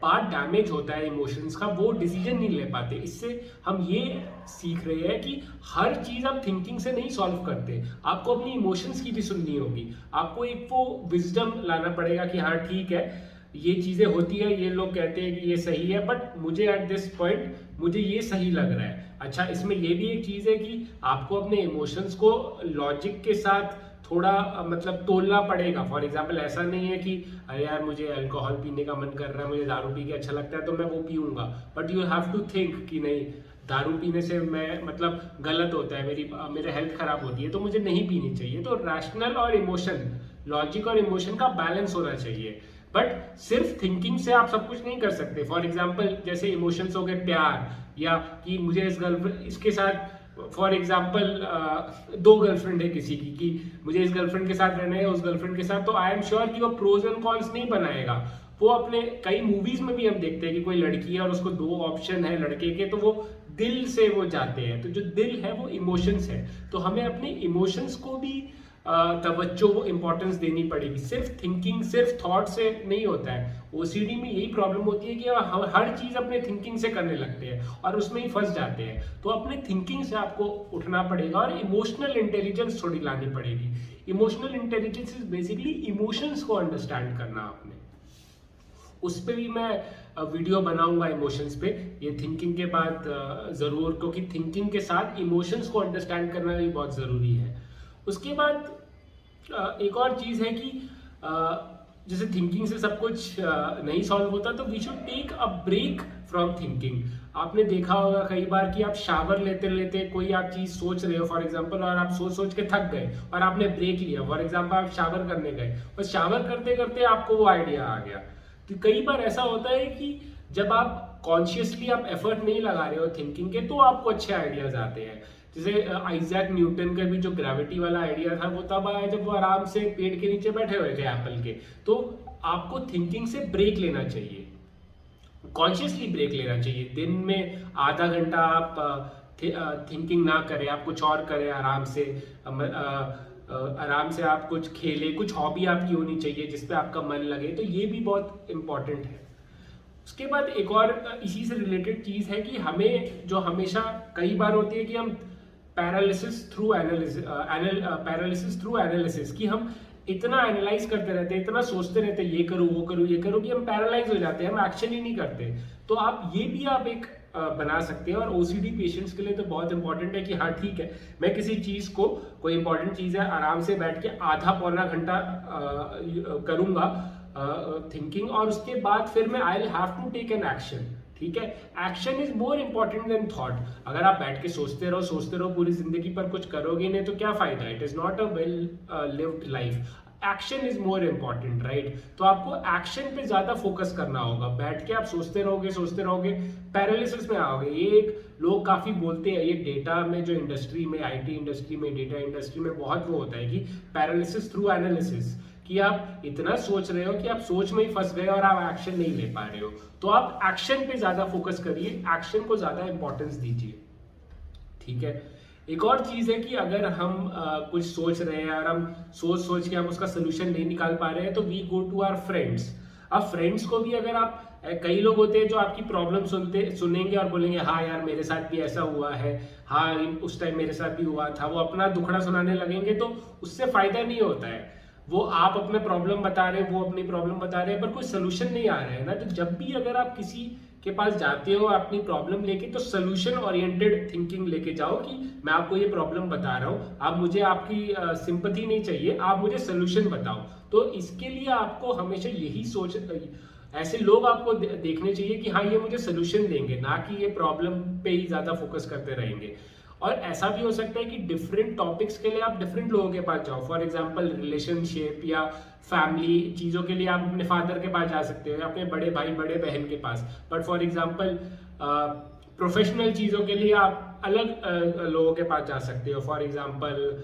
पार्ट डैमेज होता है इमोशंस का, वो डिसीजन नहीं ले पाते। इससे हम ये सीख रहे हैं कि हर चीज़ आप थिंकिंग से नहीं सॉल्व करते, आपको अपनी इमोशंस की भी सुननी होगी। आपको एक वो विजडम लाना पड़ेगा कि हाँ ठीक है, ये चीज़ें होती है, ये लोग कहते हैं कि ये सही है, बट मुझे एट दिस पॉइंट मुझे ये सही लग रहा है। अच्छा, इसमें ये भी एक चीज़ है कि आपको अपने इमोशंस को लॉजिक के साथ थोड़ा मतलब तोलना पड़ेगा। फॉर एग्जाम्पल ऐसा नहीं है कि अरे यार मुझे अल्कोहल पीने का मन कर रहा है, मुझे दारू पी के अच्छा लगता है तो मैं वो पीऊंगा, but you have to think कि नहीं, दारू पीने से मैं मतलब गलत होता है, मेरे हेल्थ खराब होती है तो मुझे नहीं पीनी चाहिए। तो रैशनल और इमोशन, लॉजिक और इमोशन का बैलेंस होना चाहिए। बट सिर्फ थिंकिंग से आप सब कुछ नहीं कर सकते। फॉर एग्जाम्पल जैसे इमोशंस हो गए प्यार, या कि मुझे इस गर्लफ्रेंड इसके साथ, फॉर एग्जाम्पल 2 गर्लफ्रेंड है किसी की, कि मुझे इस गर्लफ्रेंड के साथ रहना है उस गर्लफ्रेंड के साथ, तो आई एम श्योर कि वो प्रोज एंड कॉन्स नहीं बनाएगा। वो अपने कई मूवीज में भी हम देखते हैं कि कोई लड़की है और उसको 2 ऑप्शन है लड़के के, तो वो दिल से वो जाते हैं। तो जो दिल है वो इमोशंस है, तो हमें अपने इमोशंस को भी तवज्जो, वो इंपॉर्टेंस देनी पड़ेगी। सिर्फ थिंकिंग, सिर्फ थॉट से नहीं होता है। ओसीडी में यही प्रॉब्लम होती है कि हम हर चीज अपने थिंकिंग से करने लगते हैं और उसमें ही फंस जाते हैं। तो अपने थिंकिंग से आपको उठना पड़ेगा और इमोशनल इंटेलिजेंस थोड़ी लानी पड़ेगी। Emotional intelligence is basically emotions को अंडरस्टैंड करना आपने। उस पर भी मैं वीडियो बनाऊंगा इमोशंस पे, ये थिंकिंग के बाद जरूर, क्योंकि थिंकिंग के साथ इमोशंस को अंडरस्टैंड करना भी बहुत जरूरी है। उसके बाद एक और चीज है कि जैसे थिंकिंग से सब कुछ नहीं सॉल्व होता, तो we should take a break from thinking. आपने देखा होगा कई बार कि आप शावर लेते लेते कोई आप चीज सोच रहे हो फॉर एग्जांपल, और आप सोच सोच के थक गए और आपने ब्रेक लिया। फॉर एग्जांपल आप शावर करने गए और शावर करते करते आपको वो आइडिया आ गया। तो कई बार ऐसा होता है कि जब आप कॉन्शियसली आप एफर्ट नहीं लगा रहे हो थिंकिंग के, तो आपको अच्छे आइडियाज आते हैं। जैसे आइजैक न्यूटन का भी जो ग्रेविटी वाला आइडिया था वो तब आया जब वो आराम से पेड़ के नीचे बैठे हुए थे एप्पल के। तो आपको थिंकिंग से ब्रेक लेना चाहिए, कॉन्शियसली ब्रेक लेना चाहिए। दिन में आधा घंटा आप थिंकिंग ना करें, आप कुछ और करें आराम से। आराम से आप कुछ खेलें, कुछ हॉबी आपकी होनी चाहिए जिसपे आपका मन लगे। तो ये भी बहुत इंपॉर्टेंट है। उसके बाद एक और इसी से रिलेटेड चीज है कि हमें जो हमेशा कई बार होती है कि हम पैरालिसिस थ्रू एनालिसिस, कि हम इतना एनालाइज करते रहते हैं, इतना सोचते रहते हैं, ये करूँ वो करूँ ये करूँ, कि हम पैरालाइज हो जाते हैं, हम एक्शन ही नहीं करते। तो आप ये भी आप एक बना सकते हैं। और ओसीडी पेशेंट्स के लिए तो बहुत इंपॉर्टेंट है कि हाँ ठीक है, मैं किसी चीज को, कोई इंपॉर्टेंट चीज है, आराम से बैठ के आधा पौना घंटा करूंगा थिंकिंग, और उसके बाद फिर मैं I will have to take an action. ठीक है, action is more important than thought. अगर आप बैठ के सोचते रहो पूरी जिंदगी पर कुछ करोगे नहीं तो क्या फायदा? It is not a well lived life. Action is more important, right? तो आपको एक्शन पे ज्यादा फोकस करना होगा। बैठ के आप सोचते रहोगे पैरालिसिस में आओगे। ये एक लोग काफी बोलते हैं, ये डेटा में जो इंडस्ट्री में, आईटी इंडस्ट्री में, डेटा इंडस्ट्री में बहुत वो होता है कि पैरालिसिस थ्रू एनालिसिस, कि आप इतना सोच रहे हो कि आप सोच में ही फंस गए और आप एक्शन नहीं ले पा रहे हो। तो आप एक्शन पे ज्यादा फोकस करिए, एक्शन को ज्यादा इंपॉर्टेंस दीजिए। ठीक है, एक और चीज है कि अगर हम कुछ सोच रहे हैं और हम सोच के हम उसका सोल्यूशन नहीं निकाल पा रहे हैं, तो we go to our friends. अब फ्रेंड्स को भी अगर आप, कई लोग होते हैं जो आपकी प्रॉब्लम सुनेंगे और बोलेंगे हाँ यार मेरे साथ भी ऐसा हुआ है, हाँ उस टाइम मेरे साथ भी हुआ था, वो अपना दुखड़ा सुनाने लगेंगे, तो उससे फायदा नहीं होता है। वो आप अपने प्रॉब्लम बता रहे हैं, वो अपनी प्रॉब्लम बता रहे हैं, पर कोई सोल्यूशन नहीं आ रहा है ना। तो जब भी अगर आप किसी के पास जाते हो अपनी प्रॉब्लम लेके, तो सोल्यूशन ओरिएंटेड थिंकिंग लेके जाओ कि मैं आपको ये प्रॉब्लम बता रहा हूँ, आप मुझे आपकी सिंपैथी नहीं चाहिए, आप मुझे सोल्यूशन बताओ। तो इसके लिए आपको हमेशा यही सोच, ऐसे लोग आपको देखने चाहिए कि हाँ ये मुझे सोल्यूशन देंगे, ना कि ये प्रॉब्लम पे ही ज्यादा फोकस करते रहेंगे। और ऐसा भी हो सकता है कि डिफरेंट टॉपिक्स के लिए आप डिफरेंट लोगों के पास जाओ। फॉर एग्जांपल रिलेशनशिप या फैमिली चीज़ों के लिए आप अपने फादर के पास जा सकते हो या अपने बड़े भाई बड़े बहन के पास। बट फॉर एग्जांपल प्रोफेशनल चीज़ों के लिए आप अलग लोगों के पास जा सकते हो। फॉर एग्जांपल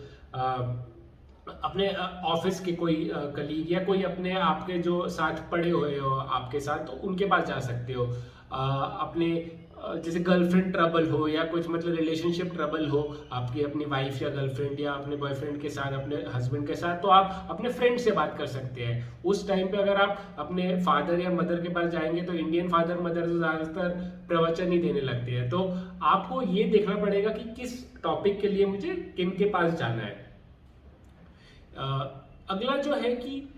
अपने ऑफिस के कोई कलीग या कोई अपने आपके जो साथ पढ़े हुए हो आपके साथ, तो उनके पास जा सकते हो। अपने जैसे गर्लफ्रेंड ट्रबल हो या कुछ मतलब रिलेशनशिप ट्रबल हो आपकी, अपनी वाइफ या गर्लफ्रेंड या अपने बॉयफ्रेंड के साथ, अपने हस्बैंड के साथ, तो आप अपने फ्रेंड से बात कर सकते हैं। उस टाइम पे अगर आप अपने फादर या मदर के पास जाएंगे तो इंडियन फादर मदर तो ज़्यादातर प्रवचन ही देने लगते हैं। तो आपको ये देखना पड़ेगा कि किस टॉपिक के लिए मुझे किन के पास जाना है। अगला जो है कि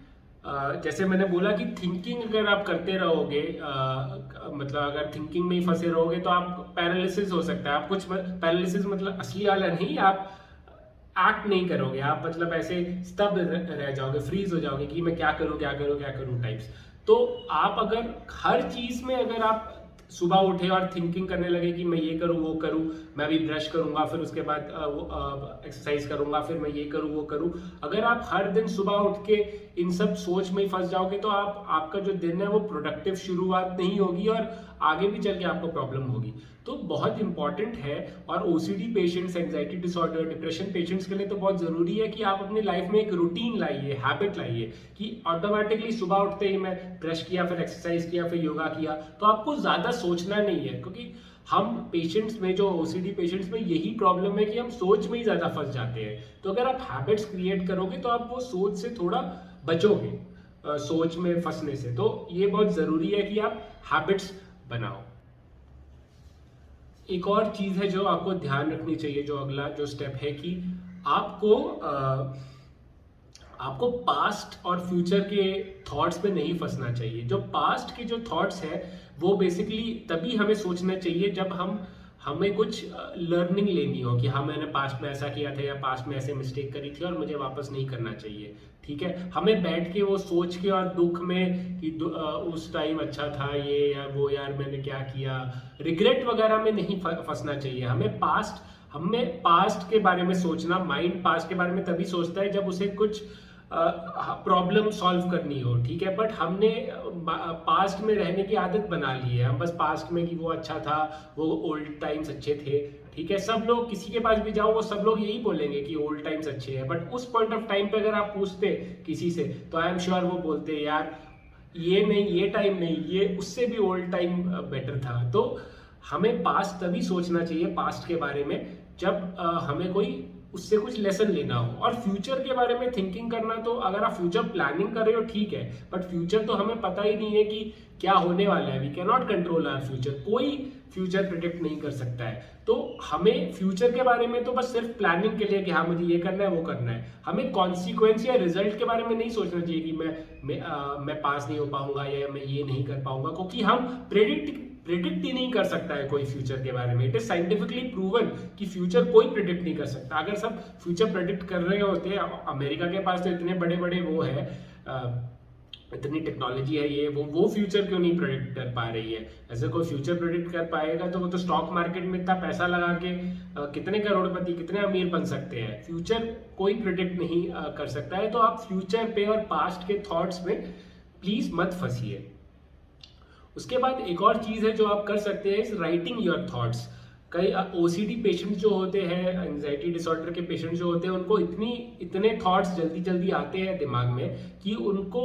जैसे मैंने बोला कि थिंकिंग अगर आप करते रहोगे, मतलब अगर थिंकिंग में ही फंसे रहोगे तो आप पैरालिसिस हो सकता है। आप कुछ पैरालिसिस मतलब असली वाला नहीं, आप एक्ट नहीं करोगे आप, मतलब ऐसे स्तब्ध रह जाओगे, फ्रीज हो जाओगे कि मैं क्या करूं क्या करूं क्या करूं टाइप्स। तो आप अगर हर चीज में अगर आप सुबह उठे और थिंकिंग करने लगे कि मैं ये करूं वो करूं, मैं अभी ब्रश करूंगा फिर उसके बाद एक्सरसाइज करूंगा फिर मैं ये करूं वो करूं, अगर आप हर दिन सुबह उठ के इन सब सोच में ही फंस जाओगे तो आपका जो दिन है वो प्रोडक्टिव शुरुआत नहीं होगी और आगे भी चल के आपको प्रॉब्लम होगी। तो बहुत इंपॉर्टेंट है, और OCD patients, anxiety disorder, depression patients के लिए तो बहुत जरूरी है कि आप अपनी लाइफ में एक रूटीन लाइए, हैबिट लाइए कि ऑटोमेटिकली सुबह उठते ही मैं ब्रश किया फिर एक्सरसाइज किया फिर योगा किया, तो आपको ज्यादा सोचना नहीं है। क्योंकि हम पेशेंट्स में, जो ओसीडी पेशेंट्स में यही प्रॉब्लम है कि हम सोच में ही ज्यादा फंस जाते हैं। तो अगर आप हैबिट्स क्रिएट करोगे तो आप वो सोच से थोड़ा बचोगे, सोच में फंसने से। तो ये बहुत जरूरी है कि आप हैबिट्स बनाओ। एक और चीज है जो आपको ध्यान रखनी चाहिए, जो अगला जो स्टेप है कि आपको पास्ट और फ्यूचर के थॉट्स पे नहीं फंसना चाहिए। जो पास्ट के जो थॉट्स है वो बेसिकली तभी हमें सोचना चाहिए जब हमें कुछ लर्निंग लेनी हो कि हाँ मैंने पास्ट में ऐसा किया था या पास्ट में ऐसे मिस्टेक करी थी और मुझे वापस नहीं करना चाहिए। ठीक है, हमें बैठ के वो सोच के और दुख में कि उस टाइम अच्छा था ये या वो, यार मैंने क्या किया, रिग्रेट वगैरह में नहीं फंसना चाहिए। हमें पास्ट के बारे में सोचना, माइंड पास्ट के बारे में तभी सोचता है जब उसे कुछ प्रॉब्लम सॉल्व करनी हो। ठीक है, बट हमने पास्ट में रहने की आदत बना ली है। हम बस पास्ट में कि वो अच्छा था, वो ओल्ड टाइम्स अच्छे थे। ठीक है, सब लोग, किसी के पास भी जाओ वो सब लोग यही बोलेंगे कि ओल्ड टाइम्स अच्छे हैं, बट उस पॉइंट ऑफ टाइम पे अगर आप पूछते किसी से तो आई एम श्योर वो बोलते यार ये नहीं, ये टाइम नहीं, ये उससे भी ओल्ड टाइम बेटर था। तो हमें पास्ट तभी सोचना चाहिए, पास्ट के बारे में, जब हमें कोई उससे कुछ लेसन लेना हो। और फ्यूचर के बारे में थिंकिंग करना, तो अगर आप फ्यूचर प्लानिंग कर रहे हो ठीक है, बट फ्यूचर तो हमें पता ही नहीं है कि क्या होने वाला है। We can not control our future, कोई फ्यूचर प्रिडिक्ट नहीं कर सकता है। तो हमें फ्यूचर के बारे में तो बस सिर्फ प्लानिंग के लिए कि हाँ मुझे ये करना है वो करना है, हमें कॉन्सिक्वेंस या रिजल्ट के बारे में नहीं सोचना चाहिए कि मैं पास नहीं हो पाऊंगा या मैं ये नहीं कर पाऊंगा, क्योंकि हम प्रिडिक्ट ही नहीं कर सकता है कोई फ्यूचर के बारे में। इट इज साइंटिफिकली प्रूवन कि फ्यूचर कोई प्रिडिक्ट नहीं कर सकता। अगर सब फ्यूचर प्रिडिक्ट कर रहे होते, अमेरिका के पास तो इतने बड़े बड़े वो है, इतनी टेक्नोलॉजी है, ये वो फ्यूचर क्यों नहीं प्रेडिक्ट कर पा रही है। ऐसे कोई फ्यूचर प्रेडिक्ट कर पाएगा तो वो तो स्टॉक मार्केट में इतना पैसा लगा के कितने करोड़पति, कितने अमीर बन सकते हैं। फ्यूचर कोई प्रेडिक्ट नहीं कर सकता है। तो आप फ्यूचर पे और पास्ट के थॉट्स में प्लीज मत फंसिए। उसके बाद एक और चीज है जो आप कर सकते हैं, इज राइटिंग योर थॉट्स। कई ओसीडी पेशेंट जो होते हैं, एंजाइटी डिसऑर्डर के पेशेंट जो होते हैं, उनको इतने थॉट्स जल्दी जल्दी आते हैं दिमाग में कि उनको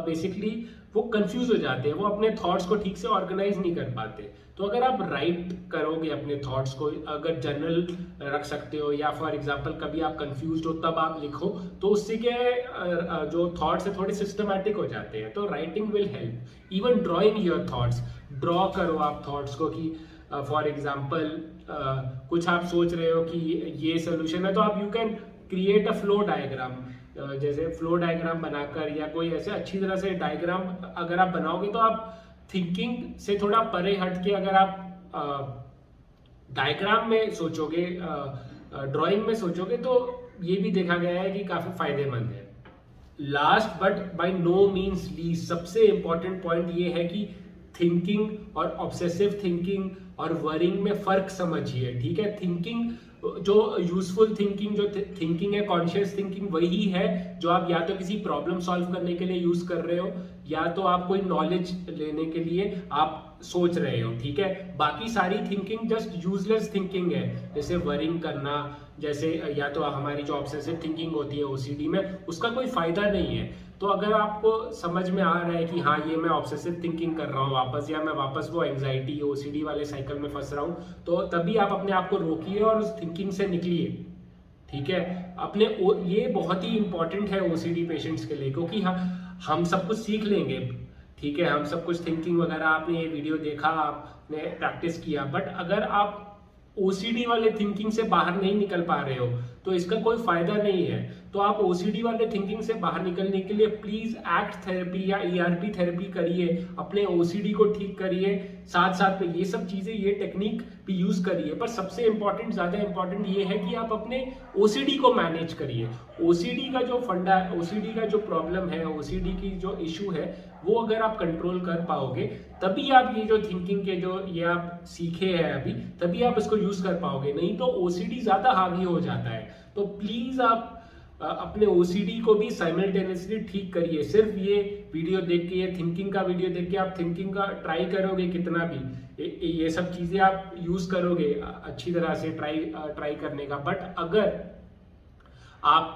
बेसिकली वो कंफ्यूज हो जाते हैं, वो अपने थॉट्स को ठीक से ऑर्गेनाइज नहीं कर पाते। तो अगर आप राइट करोगे अपने थॉट्स को, अगर जर्नल रख सकते हो या फॉर एग्जांपल कभी आप कंफ्यूज हो तब आप लिखो, तो उससे क्या है जो थॉट्स है थोड़े सिस्टमैटिक हो जाते हैं। तो writing will help. Even drawing your thoughts, draw करो आप थॉट्स को कि फॉर एग्जाम्पल कुछ आप सोच रहे हो कि ये सोल्यूशन है, तो आप you can create a flow diagram. जैसे फ्लो डायग्राम बनाकर या कोई ऐसे अच्छी तरह से डायग्राम अगर आप बनाओगे तो आप थिंकिंग से थोड़ा परे हट के अगर आप डायग्राम में सोचोगे, ड्राइंग में सोचोगे, तो ये भी देखा गया है कि काफी फायदेमंद है। Last but by no means least, सबसे इंपॉर्टेंट पॉइंट ये है कि थिंकिंग और ऑब्सेसिव थिंकिंग और वरिंग में फर्क समझिए। ठीक है, थिंकिंग जो यूजफुल थिंकिंग, जो थिंकिंग है कॉन्शियस थिंकिंग, वही है जो आप या तो किसी प्रॉब्लम सॉल्व करने के लिए यूज कर रहे हो या तो आप कोई नॉलेज लेने के लिए आप सोच रहे हो। ठीक है, बाकी सारी थिंकिंग जस्ट यूजलेस थिंकिंग है, जैसे वरिंग करना, जैसे या तो हमारी जो ऑब्सेसिव थिंकिंग होती है ओसीडी में, उसका कोई फायदा नहीं है। तो अगर आपको समझ में आ रहा है कि हाँ ये मैं ऑब्सेसिव थिंकिंग कर रहा हूँ वापस, या मैं वापस वो एंजाइटी ओसीडी वाले साइकिल में फंस रहा हूँ, तो तभी आप अपने आप को रोकिए और उस थिंकिंग से निकलिए। ठीक है, ये बहुत ही इंपॉर्टेंट है ओसीडी पेशेंट्स के लिए, क्योंकि हम सब कुछ सीख लेंगे। ठीक है, हम सब कुछ थिंकिंग वगैरह, आपने ये वीडियो देखा, आपने प्रैक्टिस किया, बट अगर आप ओसीडी वाले थिंकिंग से बाहर नहीं निकल पा रहे हो तो इसका कोई फायदा नहीं है। तो आप ओसीडी वाले थिंकिंग से बाहर निकलने के लिए प्लीज एक्ट थेरेपी या ईआरपी थेरेपी करिए, अपने ओसीडी को ठीक करिए, साथ साथ में ये सब चीजें, ये टेक्निक भी यूज करिए, पर सबसे इंपॉर्टेंट, ज्यादा इंपॉर्टेंट ये है कि आप अपने ओसीडी को मैनेज करिए। ओसीडी का जो फंडा, ओसीडी का जो प्रॉब्लम है, ओसीडी की जो इशू है, वो अगर आप कंट्रोल कर पाओगे तभी आप ये जो थिंकिंग के जो ये आप सीखे हैं अभी, तभी आप इसको यूज कर पाओगे। नहीं तो ओसीडी ज्यादा हावी हो जाता है। तो प्लीज आप अपने ओसीडी को भी साइमल्टेनियसली ठीक करिए। सिर्फ ये वीडियो देख के, ये थिंकिंग का वीडियो देख के आप थिंकिंग का ट्राई करोगे कितना भी, ये सब चीजें आप यूज करोगे अच्छी तरह से ट्राई करने का, बट अगर आप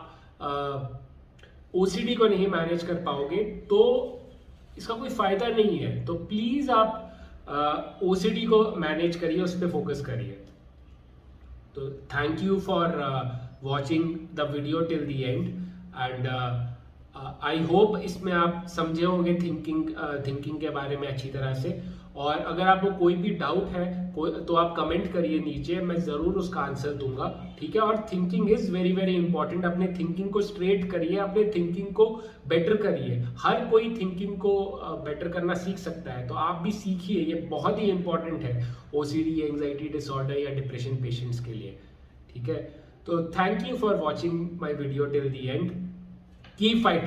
ओसीडी को नहीं मैनेज कर पाओगे तो इसका कोई फायदा नहीं है। तो प्लीज आप ओसीडी को मैनेज करिए, उस पर फोकस करिए। तो thank you for watching the video till the end and I hope इसमें आप समझे होंगे थिंकिंग के बारे में अच्छी तरह से। और अगर आपको कोई भी डाउट है तो आप कमेंट करिए नीचे, मैं ज़रूर उसका आंसर दूंगा, ठीक है। और thinking is very very important. अपने थिंकिंग को स्ट्रेट करिए, अपने थिंकिंग को बेटर करिए। हर कोई थिंकिंग को बेटर करना सीख सकता है, तो आप भी सीखिए, ये बहुत ही इंपॉर्टेंट है ओसीडी, एंग्जाइटी डिसऑर्डर या डिप्रेशन पेशेंट्स के लिए, ठीक है। So thank you for watching my video till the end. Keep fighting.